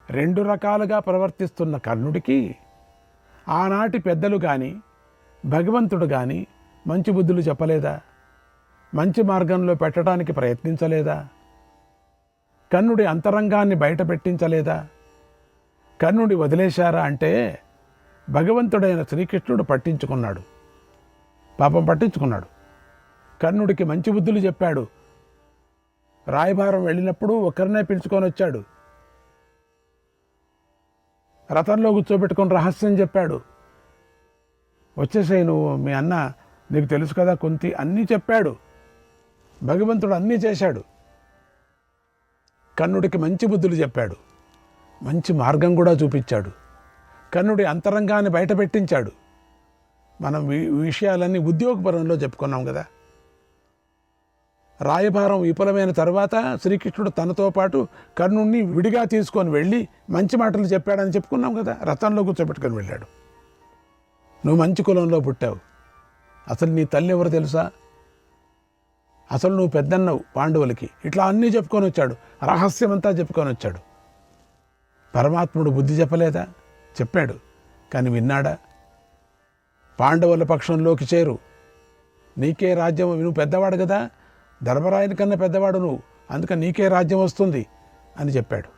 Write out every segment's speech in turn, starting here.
రెండు రకాలుగా ప్రవర్తిస్తున్న కర్ణుడికి ఆనాటి పెద్దలు కానీ భగవంతుడు కానీ మంచి బుద్ధులు చెప్పలేదా? మంచి మార్గంలో పెట్టడానికి ప్రయత్నించలేదా? కర్ణుడి అంతరంగాన్ని బయట పెట్టించలేదా? కర్ణుడి వదిలేశారా అంటే భగవంతుడైన శ్రీకృష్ణుడు పట్టించుకున్నాడు. పాపం పట్టించుకున్నాడు. కర్ణుడికి మంచి బుద్ధులు చెప్పాడు. రాయబారం వెళ్ళినప్పుడు ఒకరినే పిలుచుకొని వచ్చాడు. రథంలో కూర్చోబెట్టుకొని రహస్యం చెప్పాడు. వచ్చేసాయి నువ్వు, మీ అన్న నీకు తెలుసు కదా కుంతి, అన్నీ చెప్పాడు. భగవంతుడు అన్నీ చేశాడు. కర్ణుడికి మంచి బుద్ధులు చెప్పాడు. మంచి మార్గం కూడా చూపించాడు. కర్ణుడి అంతరంగాన్ని బయట పెట్టించాడు. మనం విషయాలన్నీ ఉద్యోగపరంలో చెప్పుకున్నాం కదా. రాయబారం విఫలమైన తర్వాత శ్రీకృష్ణుడు తనతో పాటు కర్ణుడిని విడిగా తీసుకొని వెళ్ళి మంచి మాటలు చెప్పాడని చెప్పుకున్నాం కదా. రథంలో కూర్చోబెట్టుకొని వెళ్ళాడు. నువ్వు మంచి కులంలో పుట్టావు, అసలు నీ తల్లి ఎవరు తెలుసా, అసలు నువ్వు పెద్దన్నవు పాండవులకి, ఇట్లా అన్నీ చెప్పుకొని వచ్చాడు. రహస్యమంతా చెప్పుకొని వచ్చాడు. పరమాత్ముడు బుద్ధి చెప్పలేదా? చెప్పాడు. కానీ విన్నాడా? పాండవుల పక్షంలోకి చేరు, నీకే రాజ్యం, నువ్వు పెద్దవాడు కదా, ధర్మరాయుని కన్నా పెద్దవాడు నువ్వు, అందుకని నీకే రాజ్యం వస్తుంది అని చెప్పాడు.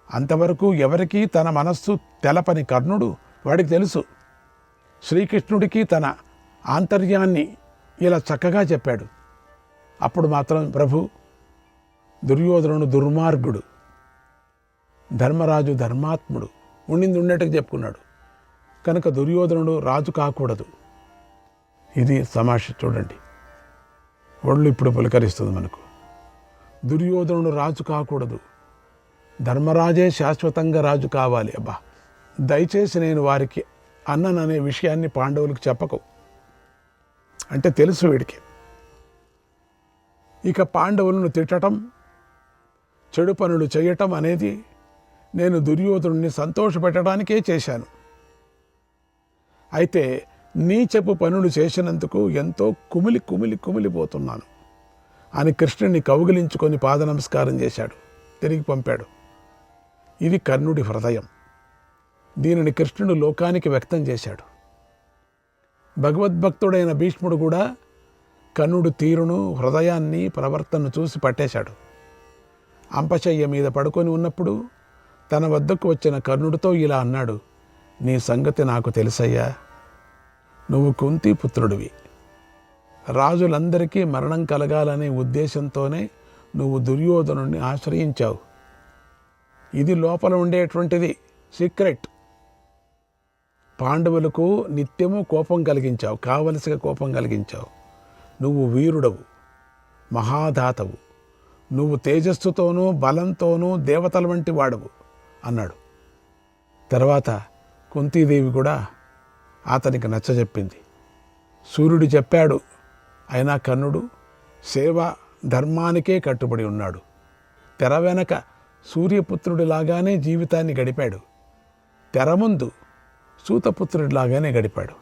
అంతవరకు ఎవరికీ తన మనస్సు తెలపని కర్ణుడు, వాడికి తెలుసు. శ్రీకృష్ణుడికి తన ఆంతర్యాన్ని ఇలా చక్కగా చెప్పాడు. అప్పుడు మాత్రం ప్రభు, దుర్యోధనుడు దుర్మార్గుడు, ధర్మరాజు ధర్మాత్ముడు, ఉండింది ఉండేట్టుగా చెప్పుకున్నాడు. కనుక దుర్యోధనుడు రాజు కాకూడదు. ఇది సమాష చూడండి, ఒళ్ళు ఇప్పుడు పులకరిస్తుంది మనకు. దుర్యోధనుడు రాజు కాకూడదు, ధర్మరాజే శాశ్వతంగా రాజు కావాలి. అబ్బా, దయచేసి నేను వారికి అన్నననే విషయాన్ని పాండవులకు చెప్పకు అంటే తెలుసు వీడికి. ఇక పాండవులను తిట్టడం, చెడు పనులు చేయటం అనేది నేను దుర్యోధనుడిని సంతోషపెట్టడానికే చేశాను. అయితే నీచపు పనులు చేసినందుకు ఎంతో కుమిలిపోతున్నాను అని కృష్ణుని కౌగిలించుకొని పాద నమస్కారం చేశాడు. తిరిగి పంపాడు. ఇది కర్ణుడి హృదయం. దీనిని కృష్ణుడు లోకానికి వ్యక్తం చేశాడు. భగవద్భక్తుడైన భీష్ముడు కూడా కర్ణుడు తీరును, హృదయాన్ని, ప్రవర్తనను చూసి పట్టేశాడు. అంపశయ్య మీద పడుకొని ఉన్నప్పుడు తన వద్దకు వచ్చిన కర్ణుడితో ఇలా అన్నాడు, నీ సంగతి నాకు తెలుసయ్యా, నువ్వు కుంతి పుత్రుడివి. రాజులందరికీ మరణం కలగాలనే ఉద్దేశంతోనే నువ్వు దుర్యోధనుడిని ఆశ్రయించావు. ఇది లోపల ఉండేటువంటిది సీక్రెట్. పాండవులకు నిత్యము కోపం కలిగించావు, కావలసిన కోపం కలిగించావు. నువ్వు వీరుడవు, మహాదాతవు, నువ్వు తేజస్సుతోనూ బలంతోనూ దేవతల వంటి వాడవు అన్నాడు. తర్వాత కుంతీదేవి కూడా అతనికి నచ్చజెప్పింది. సూర్యుడు చెప్పాడు, అయినా కర్ణుడు సేవ ధర్మానికే కట్టుబడి ఉన్నాడు. తెర వెనక సూర్యపుత్రుడిలాగానే జీవితాన్ని గడిపాడు, తెర ముందు సూతపుత్రుడిలాగానే గడిపాడు.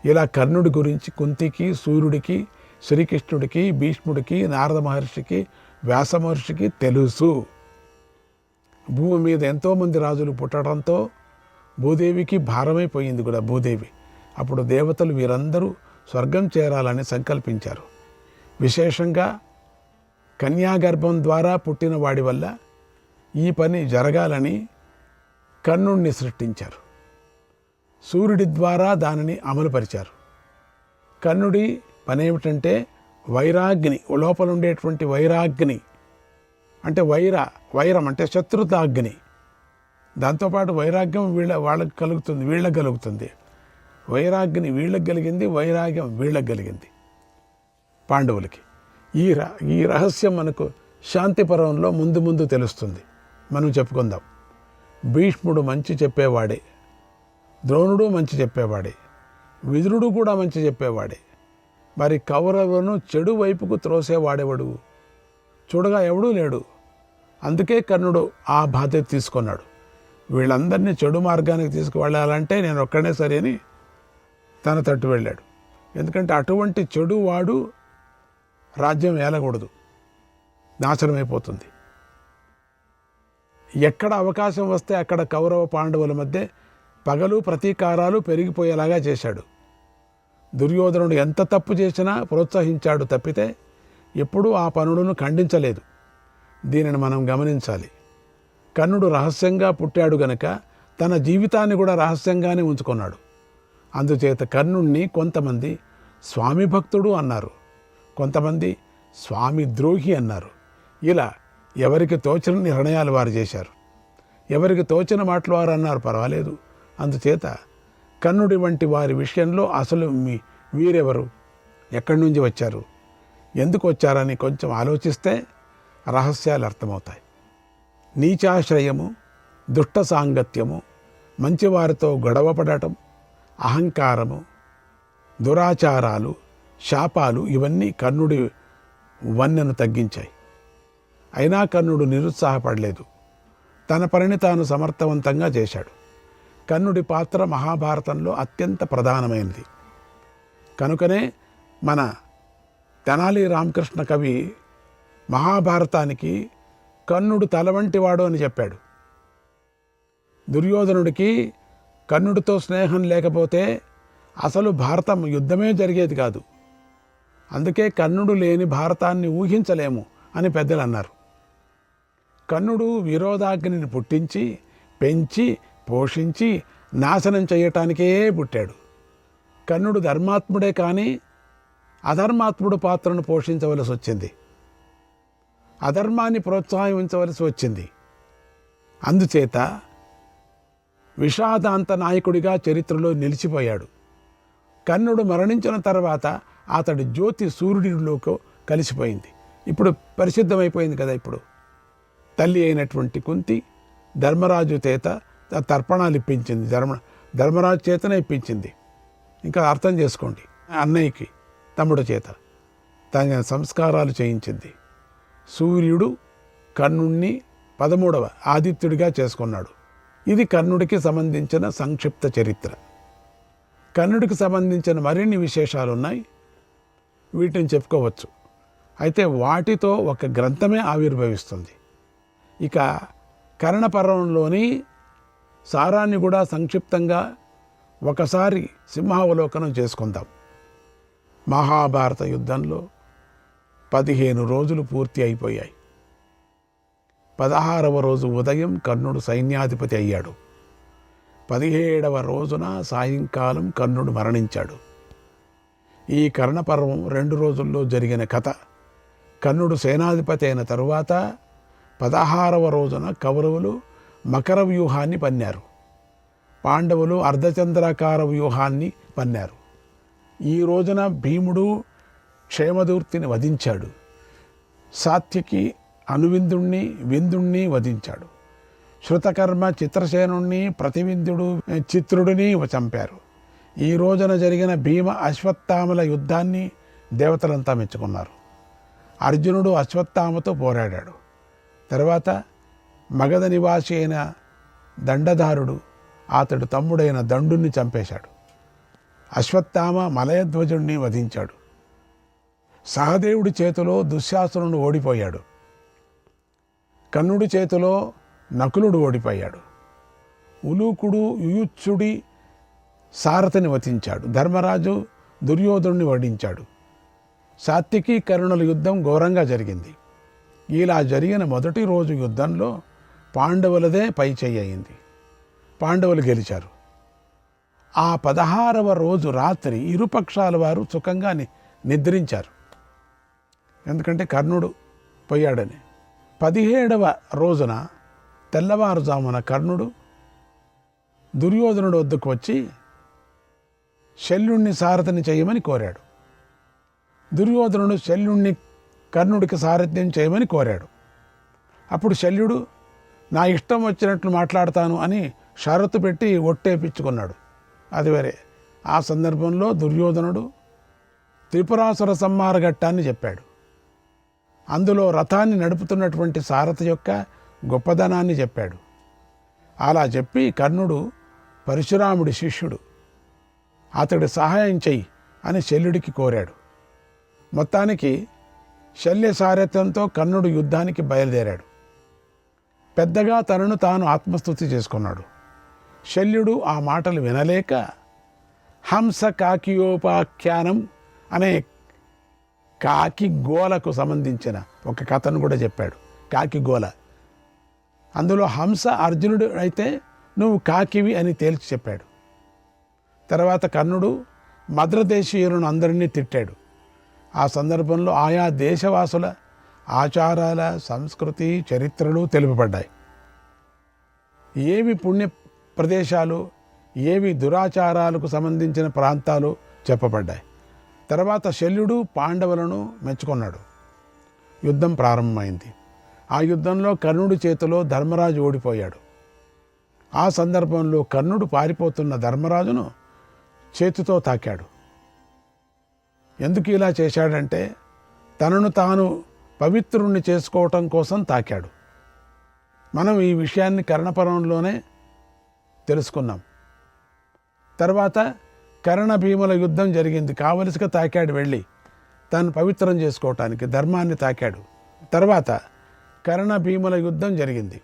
ఇలా కర్ణుడి గురించి కుంతికి, సూర్యుడికి, శ్రీకృష్ణుడికి, భీష్ముడికి, నారద మహర్షికి, వ్యాస మహర్షికి తెలుసు. భూమి మీద ఎంతోమంది రాజులు పుట్టడంతో భూదేవికి భారమైపోయింది కూడా భూదేవి. అప్పుడు దేవతలు వీరందరూ స్వర్గం చేరాలని సంకల్పించారు. విశేషంగా కన్యాగర్భం ద్వారా పుట్టిన వాడి వల్ల ఈ పని జరగాలని కర్ణుడిని సృష్టించారు. సూర్యుడి ద్వారా దానిని అమలుపరిచారు. కర్ణుడి పని ఏమిటంటే వైరాగ్ని, లోపల ఉండేటువంటి వైరాగ్ని అంటే వైరం అంటే శత్రుతాగ్ని. దాంతోపాటు వైరాగ్యం వాళ్ళకి కలుగుతుంది, వీళ్ళకి కలుగుతుంది. వైరాగ్ని వీళ్ళకి కలిగింది, వైరాగ్యం వీళ్ళకి కలిగింది పాండవులకి. ఈ రహస్యం మనకు శాంతి పర్వంలో ముందు తెలుస్తుంది. మనం చెప్పుకుందాం. భీష్ముడు మంచి చెప్పేవాడే, ద్రోణుడు మంచి చెప్పేవాడే, విదురుడు కూడా మంచి చెప్పేవాడే. మరి కౌరవులను చెడు వైపుకు త్రోసేవాడెవడు? చూడగా ఎవడూ లేడు. అందుకే కర్ణుడు ఆ బాధ్యత తీసుకున్నాడు. వీళ్ళందరినీ చెడు మార్గానికి తీసుకువెళ్ళాలంటే నేను ఒక్కడే సరి అని తన తట్టు వెళ్ళాడు. ఎందుకంటే అటువంటి చెడు వాడు రాజ్యం ఏలకూడదు, నాశనమైపోతుంది. ఎక్కడ అవకాశం వస్తే అక్కడ కౌరవ పాండవుల మధ్య పగలు ప్రతీకారాలు పెరిగిపోయేలాగా చేశాడు. దుర్యోధనుడు ఎంత తప్పు చేసినా ప్రోత్సహించాడు తప్పితే ఎప్పుడూ ఆ పనులను ఖండించలేదు. దీనిని మనం గమనించాలి. కర్ణుడు రహస్యంగా పుట్టాడు గనక తన జీవితాన్ని కూడా రహస్యంగానే ఉంచుకున్నాడు. అందుచేత కర్ణుణ్ణి కొంతమంది స్వామి భక్తుడు అన్నారు, కొంతమంది స్వామి ద్రోహి అన్నారు. ఇలా ఎవరికి తోచిన నిర్ణయాలు వారు చేశారు. ఎవరికి తోచిన మాటలు వారు అన్నారు, పర్వాలేదు. అందుచేత కర్ణుడి వంటి వారి విషయంలో అసలు వీరెవరు, ఎక్కడి నుంచి వచ్చారు, ఎందుకు వచ్చారని కొంచెం ఆలోచిస్తే రహస్యాలు అర్థమవుతాయి. నీచాశ్రయము, దుష్ట సాంగత్యము, మంచివారితో గొడవపడటం, అహంకారము, దురాచారాలు, శాపాలు ఇవన్నీ కర్ణుడి వన్నెను తగ్గించాయి. అయినా కర్ణుడు నిరుత్సాహపడలేదు. తన పనిని తాను సమర్థవంతంగా చేశాడు. కర్ణుడి పాత్ర మహాభారతంలో అత్యంత ప్రధానమైనది. కనుకనే మన తెనాలి రామకృష్ణ కవి మహాభారతానికి కర్ణుడు తల వంటివాడు అని చెప్పాడు. దుర్యోధనుడికి కర్ణుడితో స్నేహం లేకపోతే అసలు భారతం యుద్ధమే జరిగేది కాదు. అందుకే కర్ణుడు లేని భారతాన్ని ఊహించలేము అని పెద్దలు అన్నారు. కర్ణుడు విరోధాగ్నిని పుట్టించి, పెంచి, పోషించి నాశనం చేయటానికే పుట్టాడు. కర్ణుడు ధర్మాత్ముడే కానీ అధర్మాత్ముడు పాత్రను పోషించవలసి వచ్చింది, అధర్మాన్ని ప్రోత్సహించవలసి వచ్చింది. అందుచేత విషాదాంత నాయకుడిగా చరిత్రలో నిలిచిపోయాడు. కర్ణుడు మరణించిన తర్వాత అతడి జ్యోతి సూర్యుడిలోకి కలిసిపోయింది. ఇప్పుడు పరిశుద్ధమైపోయింది కదా. ఇప్పుడు తల్లి అయినటువంటి కుంతి ధర్మరాజు చేత తర్పణాలు ఇప్పించింది, ధర్మరాజు చేతనే ఇప్పించింది. ఇంకా అర్థం చేసుకోండి, అన్నయ్యకి తమ్ముడు చేత తన సంస్కారాలు చేయించింది. సూర్యుడు కర్ణుణ్ణి 13వ ఆదిత్యుడిగా చేసుకున్నాడు. ఇది కర్ణుడికి సంబంధించిన సంక్షిప్త చరిత్ర. కర్ణుడికి సంబంధించిన మరిన్ని విశేషాలు ఉన్నాయి, వీటిని చెప్పుకోవచ్చు. అయితే వాటితో ఒక గ్రంథమే ఆవిర్భవిస్తుంది. ఇక కర్ణపర్వంలోని సారాన్ని కూడా సంక్షిప్తంగా ఒకసారి సింహావలోకనం చేసుకుందాం. మహాభారత యుద్ధంలో 15 రోజులు పూర్తి అయిపోయాయి. 16వ రోజు ఉదయం కర్ణుడు సైన్యాధిపతి అయ్యాడు. 17వ రోజున సాయంకాలం కర్ణుడు మరణించాడు. ఈ కర్ణపర్వం 2 రోజుల్లో జరిగిన కథ. కర్ణుడు సేనాధిపతి అయిన తరువాత 16వ రోజున కౌరవులు మకర వ్యూహాన్ని పన్నారు, పాండవులు అర్ధచంద్రాకార వ్యూహాన్ని పన్నారు. ఈ రోజున భీముడు క్షేమదూర్తిని వధించాడు. సాత్యకి అనువిందుణ్ణి, విందుణ్ణి వధించాడు. శృతకర్మ చిత్రసేనుణ్ణి, ప్రతివిందుడు చిత్రుడిని చంపారు. ఈ రోజున జరిగిన భీమ అశ్వత్థామల యుద్ధాన్ని దేవతలంతా మెచ్చుకున్నారు. అర్జునుడు అశ్వత్థామతో పోరాడాడు. తర్వాత మగధ నివాసి అయిన దండధారుడు అతడు తమ్ముడైన దండుని చంపేశాడు. అశ్వత్థామ మలయధ్వజుణ్ణి వధించాడు. సహదేవుడి చేతిలో దుశ్శాసనుడు ఓడిపోయాడు. కర్ణుడి చేతిలో నకులుడు ఓడిపోయాడు. ఉలూకుడు యుయుత్సుడి సారథిని వధించాడు. ధర్మరాజు దుర్యోధనుడిని ఓడించాడు. సాత్యకి కర్ణుల యుద్ధం ఘోరంగా జరిగింది. ఇలా జరిగిన మొదటి రోజు యుద్ధంలో పాండవులదే పై చెయ్యి అయింది. పాండవులు గెలిచారు. ఆ 16వ రోజు రాత్రి ఇరుపక్షాల వారు సుఖంగా నిద్రించారు, ఎందుకంటే కర్ణుడు పోయాడని. 17వ రోజున తెల్లవారుజామున కర్ణుడు దుర్యోధనుడు వద్దకు వచ్చి శల్యుణ్ణి సారథిని చేయమని కోరాడు. దుర్యోధనుడు శల్యుణ్ణి కర్ణుడికి సారథ్యం చేయమని కోరాడు. అప్పుడు శల్యుడు నా ఇష్టం వచ్చినట్లు మాట్లాడతాను అని షరతు పెట్టి ఒట్టేపించుకున్నాడు. అది వేరే. ఆ సందర్భంలో దుర్యోధనుడు త్రిపురాసుర సంహార ఘట్టాన్ని చెప్పాడు. అందులో రథాన్ని నడుపుతున్నటువంటి సారథి యొక్క గొప్పదనాన్ని చెప్పాడు. అలా చెప్పి కర్ణుడు పరశురాముడి శిష్యుడు, అతడి సహాయం చెయ్యి అని శల్యుడికి కోరాడు. మొత్తానికి శల్య సారథ్యంతో కర్ణుడు యుద్ధానికి బయలుదేరాడు. పెద్దగా తనను తాను ఆత్మస్తుతి చేసుకున్నాడు. శల్యుడు ఆ మాటలు వినలేక హంస కాకియోపాఖ్యానం అనే కాకి గోలకు సంబంధించిన ఒక కథను కూడా చెప్పాడు. కాకి గోల, అందులో హంస అర్జునుడు అయితే నువ్వు కాకివి అని తేల్చి చెప్పాడు. తర్వాత కర్ణుడు మద్రదేశీయులను అందరినీ తిట్టాడు. ఆ సందర్భంలో ఆయా దేశవాసుల ఆచారాల, సంస్కృతి, చరిత్రలు తెలుపబడ్డాయి. ఏవి పుణ్య ప్రదేశాలు, ఏవి దురాచారాలకు సంబంధించిన ప్రాంతాలు చెప్పబడ్డాయి. తర్వాత శల్యుడు పాండవులను మెచ్చుకున్నాడు. యుద్ధం ప్రారంభమైంది. ఆ యుద్ధంలో కర్ణుడి చేతిలో ధర్మరాజు ఓడిపోయాడు. ఆ సందర్భంలో కర్ణుడు పారిపోతున్న ధర్మరాజును చేతితో తాకాడు. ఎందుకు ఇలా చేశాడంటే తనను తాను పవిత్రుణ్ణి చేసుకోవటం కోసం తాకాడు. మనం ఈ విషయాన్ని కర్ణపర్వంలోనే తెలుసుకున్నాం. తర్వాత కర్ణ భీముల యుద్ధం జరిగింది. కావలసిగా తాకాడు, వెళ్ళి తను పవిత్రం చేసుకోవటానికి ధర్మాన్ని తాకాడు. తర్వాత కర్ణ భీముల యుద్ధం జరిగింది.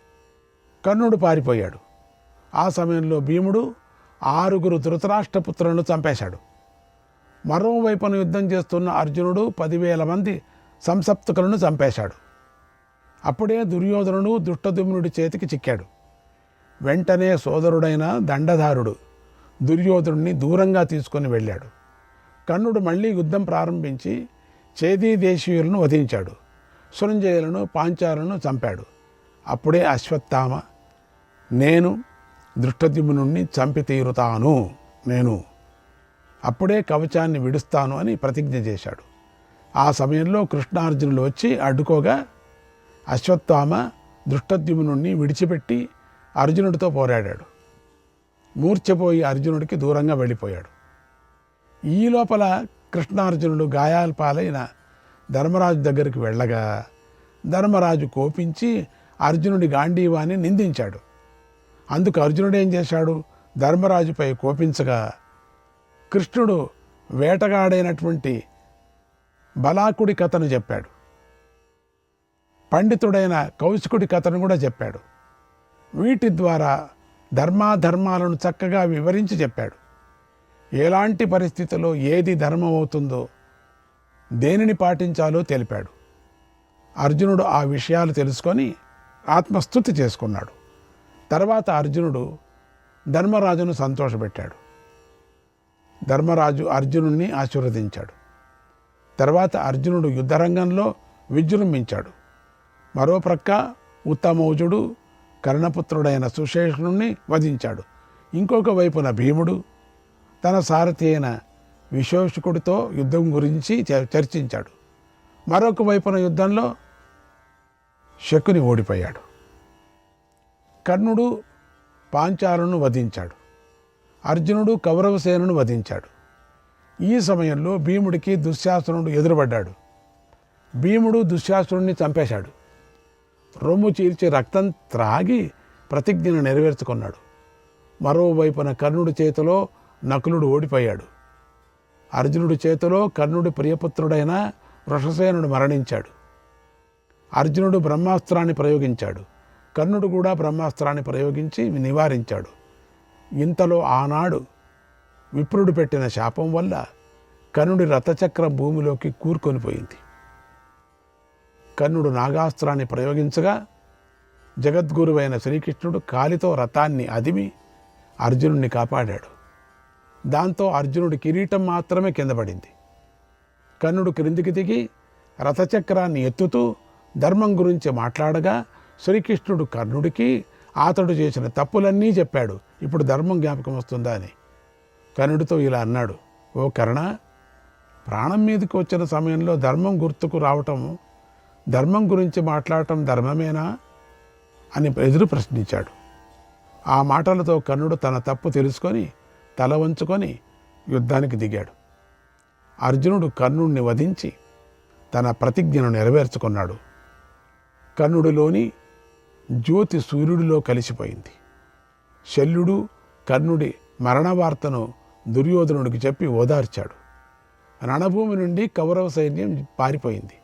కర్ణుడు పారిపోయాడు. ఆ సమయంలో భీముడు 6 ధృతరాష్ట్రపుత్రులను చంపేశాడు. మరోవైపున యుద్ధం చేస్తున్న అర్జునుడు 10,000 మంది సంసప్తకులను చంపేశాడు. అప్పుడే దుర్యోధనుడు దుష్టద్యుమ్నుడి చేతికి చిక్కాడు. వెంటనే సోదరుడైన దండధారుడు దుర్యోధనుడిని దూరంగా తీసుకొని వెళ్ళాడు. కర్ణుడు మళ్ళీ యుద్ధం ప్రారంభించి చేదీ దేశీయులను వధించాడు. సురంజయులను, పాంచాలను చంపాడు. అప్పుడే అశ్వత్థామ నేను దృష్టద్యుమ్నుడిని చంపి తీరుతాను, నేను అప్పుడే కవచాన్ని విడుస్తాను అని ప్రతిజ్ఞ చేశాడు. ఆ సమయంలో కృష్ణార్జునులు వచ్చి అడ్డుకోగా అశ్వత్థామ దృష్టద్యుమ్నుడిని విడిచిపెట్టి అర్జునుడితో పోరాడాడు. మూర్ఛపోయి అర్జునుడికి దూరంగా వెళ్ళిపోయాడు. ఈ లోపల కృష్ణార్జునుడు గాయాల పాలైన ధర్మరాజు దగ్గరికి వెళ్ళగా ధర్మరాజు కోపించి అర్జునుడి గాంధీవాన్ని నిందించాడు. అందుకు అర్జునుడు ఏం చేశాడు? ధర్మరాజుపై కోపించగా కృష్ణుడు వేటగాడైనటువంటి బలాకుడి కథను చెప్పాడు. పండితుడైన కౌశికుడి కథను కూడా చెప్పాడు. వీటి ద్వారా ధర్మాధర్మాలను చక్కగా వివరించి చెప్పాడు. ఎలాంటి పరిస్థితుల్లో ఏది ధర్మం అవుతుందో, దేనిని పాటించాలో తెలిపాడు. అర్జునుడు ఆ విషయాలు తెలుసుకొని ఆత్మస్తుతి చేసుకున్నాడు. తర్వాత అర్జునుడు ధర్మరాజును సంతోషపెట్టాడు. ధర్మరాజు అర్జునుడిని ఆశీర్వదించాడు. తర్వాత అర్జునుడు యుద్ధరంగంలో విజృంభించాడు. మరో ప్రక్క ఉత్తమౌజుడు కర్ణపుత్రుడైన సుశేషుని వధించాడు. ఇంకొక వైపున భీముడు తన సారథి అయిన విశోషకుడితో యుద్ధం గురించి చర్చించాడు. మరొక వైపున యుద్ధంలో శకుని ఓడిపోయాడు. కర్ణుడు పాంచాలను వధించాడు. అర్జునుడు కౌరవసేనను వధించాడు. ఈ సమయంలో భీముడికి దుశ్శాసనుడు ఎదురుపడ్డాడు. భీముడు దుశ్శాసనుడిని చంపేశాడు. రొమ్ము చీల్చి రక్తం త్రాగి ప్రతిజ్ఞను నెరవేర్చుకున్నాడు. మరోవైపున కర్ణుడి చేతిలో నకులుడు ఓడిపోయాడు. అర్జునుడి చేతిలో కర్ణుడి ప్రియపుత్రుడైన వృషసేనుడు మరణించాడు. అర్జునుడు బ్రహ్మాస్త్రాన్ని ప్రయోగించాడు. కర్ణుడు కూడా బ్రహ్మాస్త్రాన్ని ప్రయోగించి నివారించాడు. ఇంతలో ఆనాడు విప్రుడు పెట్టిన శాపం వల్ల కర్ణుడి రథచక్రం భూమిలోకి కూరుకొనిపోయింది. కర్ణుడు నాగాస్త్రాన్ని ప్రయోగించగా జగద్గురువైన శ్రీకృష్ణుడు కాలితో రథాన్ని అదిమి అర్జునుడిని కాపాడాడు. దాంతో అర్జునుడి కిరీటం మాత్రమే కింద పడింది. కర్ణుడు క్రిందికి దిగి రథచక్రాన్ని ఎత్తుతూ ధర్మం గురించి మాట్లాడగా శ్రీకృష్ణుడు కర్ణుడికి అతడు చేసిన తప్పులన్నీ చెప్పాడు. ఇప్పుడు ధర్మం జ్ఞాపకం వస్తుందా అని కర్ణుడితో ఇలా అన్నాడు, ఓ కర్ణ, ప్రాణం మీదకి వచ్చిన సమయంలో ధర్మం గుర్తుకు రావటం, ధర్మం గురించి మాట్లాడటం ధర్మమేనా అని ఎదురు ప్రశ్నించాడు. ఆ మాటలతో కర్ణుడు తన తప్పు తెలుసుకొని తల వంచుకొని యుద్ధానికి దిగాడు. అర్జునుడు కర్ణుడిని వధించి తన ప్రతిజ్ఞను నెరవేర్చుకున్నాడు. కర్ణుడిలోని జ్యోతి సూర్యుడిలో కలిసిపోయింది. శల్యుడు కర్ణుడి మరణ వార్తను దుర్యోధనుడికి చెప్పి ఓదార్చాడు. రణభూమి నుండి కౌరవ సైన్యం పారిపోయింది.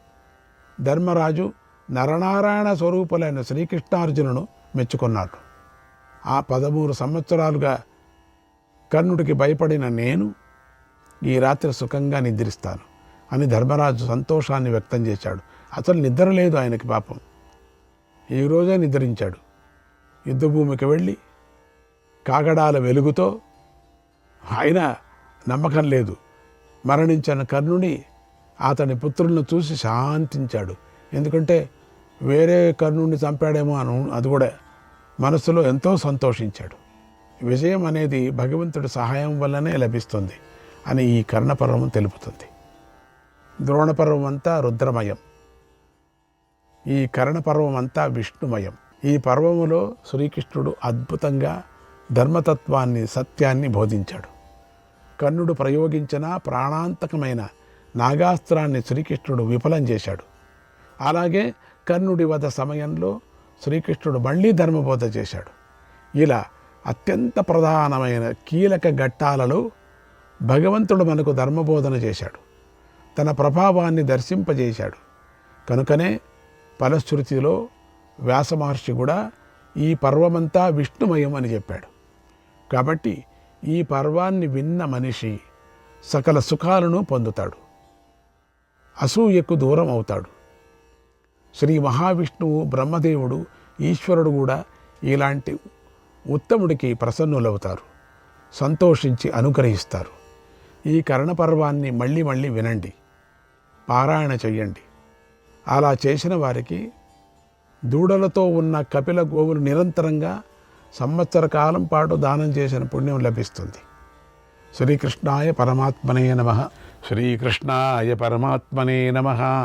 ధర్మరాజు నరనారాయణ స్వరూపులైన శ్రీకృష్ణార్జునును మెచ్చుకున్నాడు. ఆ 13 సంవత్సరాలుగా కర్ణుడికి భయపడిన నేను ఈ రాత్రి సుఖంగా నిద్రిస్తాను అని ధర్మరాజు సంతోషాన్ని వ్యక్తం చేశాడు. అసలు నిద్ర లేదు ఆయనకి పాపం. ఈరోజే నిద్రించాడు. యుద్ధభూమికి వెళ్ళి కాగడాల వెలుగుతో ఆయన నమ్మకం లేదు. మరణించిన కర్ణుని అతని పుత్రులను చూసి శాంతించాడు. ఎందుకంటే వేరే కర్ణుడిని చంపాడేమో అది కూడా మనసులో ఎంతో సంతోషించాడు. విజయం అనేది భగవంతుడి సహాయం వల్లనే లభిస్తుంది అని ఈ కర్ణపర్వం తెలుపుతుంది. ద్రోణపర్వం అంతా రుద్రమయం, ఈ కర్ణపర్వం అంతా విష్ణుమయం. ఈ పర్వములో శ్రీకృష్ణుడు అద్భుతంగా ధర్మతత్వాన్ని, సత్యాన్ని బోధించాడు. కర్ణుడు ప్రయోగించిన ప్రాణాంతకమైన నాగాస్త్రాన్ని శ్రీకృష్ణుడు విఫలం చేశాడు. అలాగే కర్ణుడి వధ సమయంలో శ్రీకృష్ణుడు మళ్ళీ ధర్మబోధ చేశాడు. ఇలా అత్యంత ప్రధానమైన కీలక ఘట్టాలలో భగవంతుడు మనకు ధర్మబోధన చేశాడు. తన ప్రభావాన్ని దర్శింపజేశాడు. కనుకనే ఫలశ్రుతిలో వ్యాస మహర్షి కూడా ఈ పర్వమంతా విష్ణుమయం అని చెప్పాడు. కాబట్టి ఈ పర్వాన్ని విన్న మనిషి సకల సుఖాలను పొందుతాడు, అసూయకు దూరం అవుతాడు. శ్రీ మహావిష్ణువు, బ్రహ్మదేవుడు, ఈశ్వరుడు కూడా ఇలాంటి ఉత్తముడికి ప్రసన్నులవుతారు, సంతోషించి అనుగ్రహిస్తారు. ఈ కర్ణపర్వాన్ని మళ్ళీ మళ్ళీ వినండి, పారాయణ చెయ్యండి. అలా చేసిన వారికి దూడలతో ఉన్న కపిల గోవులు నిరంతరంగా సంవత్సర కాలం పాటు దానం చేసిన పుణ్యం లభిస్తుంది. శ్రీకృష్ణాయ పరమాత్మనే నమః. శ్రీకృష్ణాయ పరమాత్మనే నమః.